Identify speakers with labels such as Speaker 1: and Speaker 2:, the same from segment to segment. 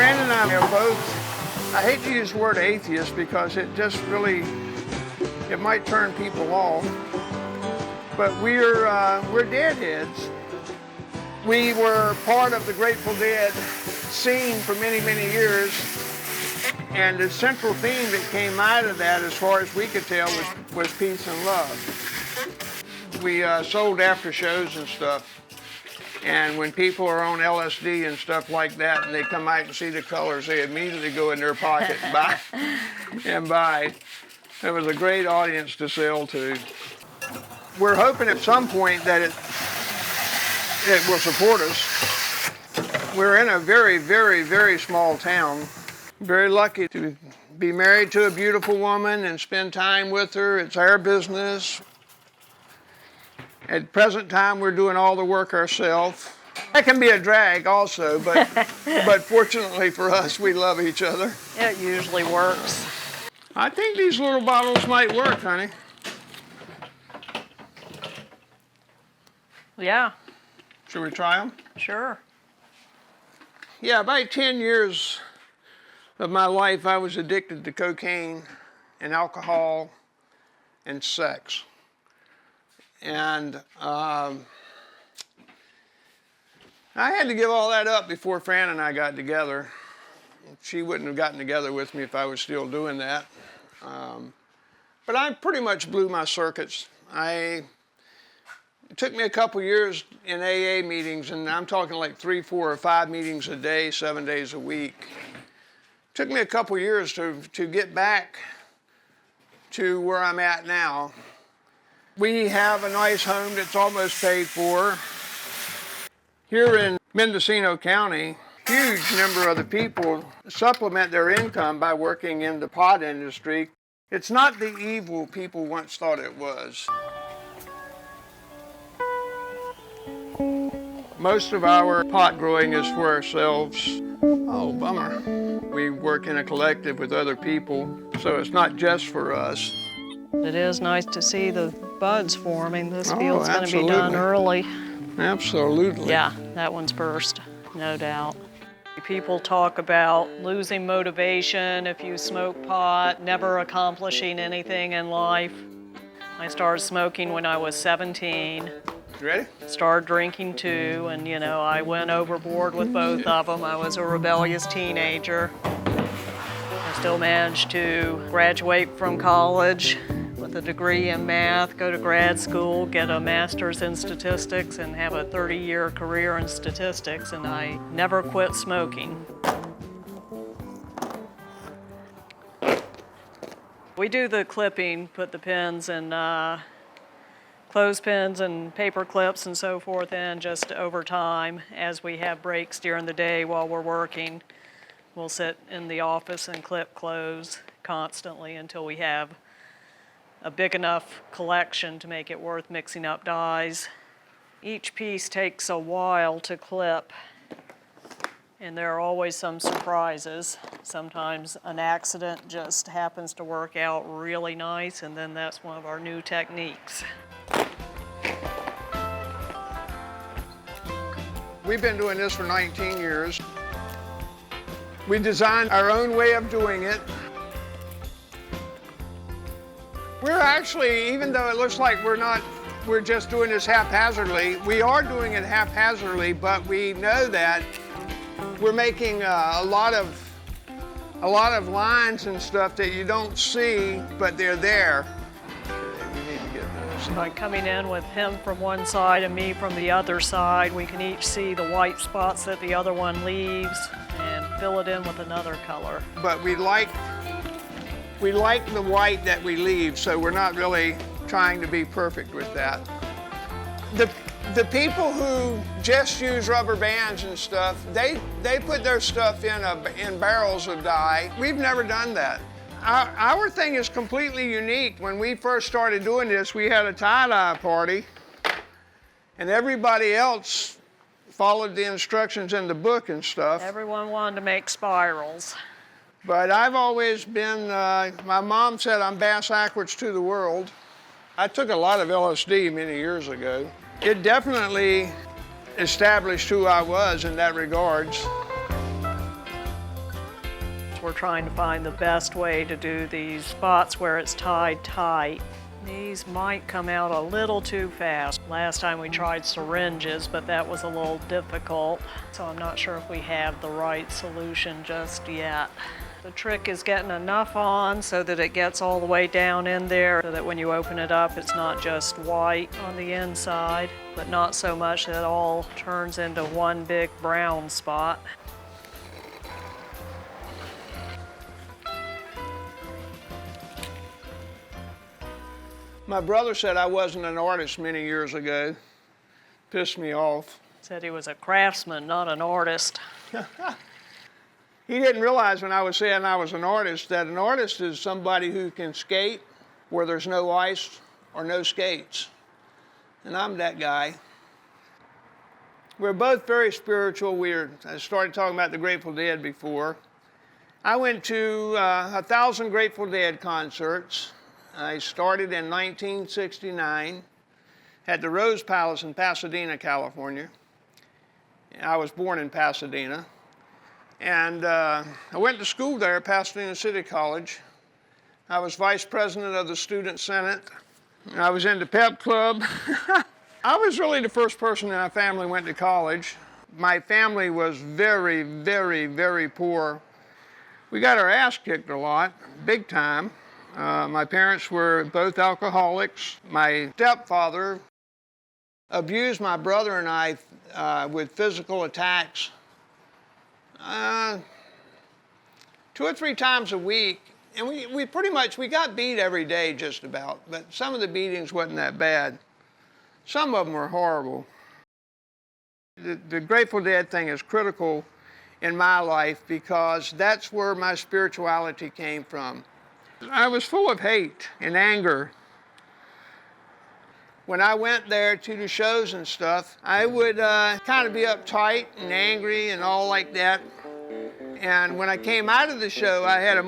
Speaker 1: Fran and I are both, I hate to use the word atheist because it just really, it might turn people off, but we're deadheads. We were part of the Grateful Dead scene for many, many years, and the central theme that came out of that, as far as we could tell, was peace and love. We sold after shows and stuff. And when people are on LSD and stuff like that, and they come out and see the colors, they immediately go in their pocket and buy. It was a great audience to sell to. We're hoping at some point that it will support us. We're in a very, very, very small town. Very lucky to be married to a beautiful woman and spend time with her. It's our business. At the present time, we're doing all the work ourselves. That can be a drag also, but fortunately for us, we love each other.
Speaker 2: It usually works.
Speaker 1: I think these little bottles might work, honey.
Speaker 2: Yeah.
Speaker 1: Should we try them?
Speaker 2: Sure.
Speaker 1: Yeah, about 10 years of my life, I was addicted to cocaine and alcohol and sex. And I had to give all that up before Fran and I got together. She wouldn't have gotten together with me if I was still doing that. But I pretty much blew my circuits. It took me a couple years in AA meetings, and I'm talking like 3, 4, or 5 meetings a day, 7 days a week. It took me a couple years to get back to where I'm at now. We have a nice home that's almost paid for. Here in Mendocino County, huge number of the people supplement their income by working in the pot industry. It's not the evil people once thought it was. Most of our pot growing is for ourselves. Oh, bummer. We work in a collective with other people, so it's not just for us.
Speaker 2: It is nice to see the buds forming. This field's going to be done early.
Speaker 1: Absolutely.
Speaker 2: Yeah, that one's first, no doubt. People talk about losing motivation if you smoke pot, never accomplishing anything in life. I started smoking when I was 17.
Speaker 1: You ready?
Speaker 2: Started drinking too, and I went overboard with both of them. I was a rebellious teenager. I still managed to graduate from college with a degree in math, go to grad school, get a master's in statistics, and have a 30-year career in statistics, and I never quit smoking. We do the clipping, put the pins and clothespins and paper clips and so forth in just over time as we have breaks during the day while we're working. We'll sit in the office and clip clothes constantly until we have a big enough collection to make it worth mixing up dyes. Each piece takes a while to clip, and there are always some surprises. Sometimes an accident just happens to work out really nice, and then that's one of our new techniques.
Speaker 1: We've been doing this for 19 years. We designed our own way of doing it. We're actually, even though it looks like we're just doing this haphazardly, we are doing it haphazardly, but we know that we're making a lot of lines and stuff that you don't see, but they're there. We need to get those.
Speaker 2: By coming in with him from one side and me from the other side, we can each see the white spots that the other one leaves and fill it in with another color.
Speaker 1: But we like the white that we leave, so we're not really trying to be perfect with that. The people who just use rubber bands and stuff, they put their stuff in barrels of dye. We've never done that. Our thing is completely unique. When we first started doing this, we had a tie-dye party, and everybody else followed the instructions in the book and stuff.
Speaker 2: Everyone wanted to make spirals.
Speaker 1: But I've always been, my mom said I'm bass backwards to the world. I took a lot of LSD many years ago. It definitely established who I was in that regards.
Speaker 2: We're trying to find the best way to do these spots where it's tied tight. These might come out a little too fast. Last time we tried syringes, but that was a little difficult, so I'm not sure if we have the right solution just yet. The trick is getting enough on so that it gets all the way down in there, so that when you open it up, it's not just white on the inside, but not so much that it all turns into one big brown spot.
Speaker 1: My brother said I wasn't an artist many years ago. Pissed me off.
Speaker 2: Said he was a craftsman, not an artist.
Speaker 1: He didn't realize when I was saying I was an artist that an artist is somebody who can skate where there's no ice or no skates. And I'm that guy. We're both very spiritual. I started talking about the Grateful Dead before. I went to 1,000 Grateful Dead concerts. I started in 1969 at the Rose Palace in Pasadena, California. I was born in Pasadena. And I went to school there at Pasadena City College. I was vice president of the Student Senate. I was in the pep club. I was really the first person in my family went to college. My family was very, very, very poor. We got our ass kicked a lot, big time. My parents were both alcoholics. My stepfather abused my brother and I with physical attacks 2 or 3 times a week. And we pretty much, we got beat every day just about, but some of the beatings wasn't that bad. Some of them were horrible. The Grateful Dead thing is critical in my life because that's where my spirituality came from. I was full of hate and anger. When I went there to the shows and stuff, I would kind of be uptight and angry and all like that. And when I came out of the show, I had a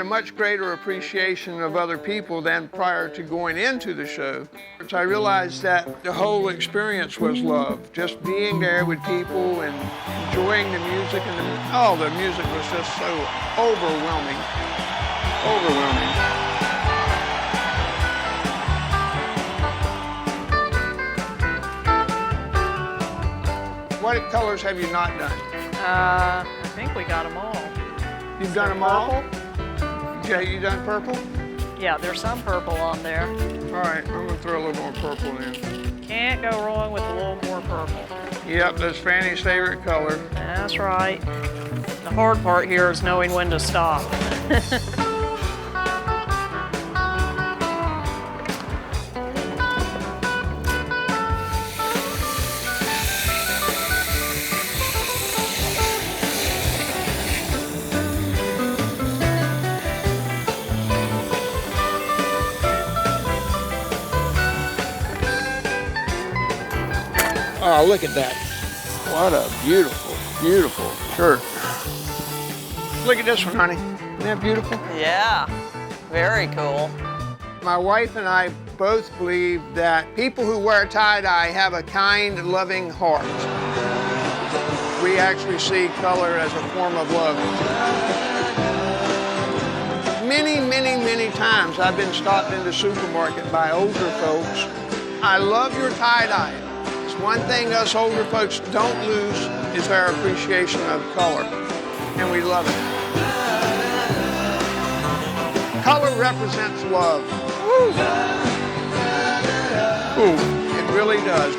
Speaker 1: much greater appreciation of other people than prior to going into the show. I realized that the whole experience was love. Just being there with people and enjoying the music, and the music was just so overwhelming. Overwhelming. What colors have you not done?
Speaker 2: I think we got them all.
Speaker 1: You've done them all? Yeah, you done purple?
Speaker 2: Yeah, there's some purple on there.
Speaker 1: All right, I'm gonna throw a little more purple in.
Speaker 2: Can't go wrong with a little more purple.
Speaker 1: Yep, that's Fanny's favorite color.
Speaker 2: That's right. The hard part here is knowing when to stop.
Speaker 1: Oh, look at that. What a beautiful, beautiful shirt. Look at this one, honey. Isn't that beautiful?
Speaker 3: Yeah, very cool.
Speaker 1: My wife and I both believe that people who wear tie-dye have a kind, loving heart. We actually see color as a form of love. Many, many, many times I've been stopped in the supermarket by older folks. I love your tie-dye. One thing us older folks don't lose is our appreciation of color, and we love it. Color represents love. Woo. Ooh, it really does.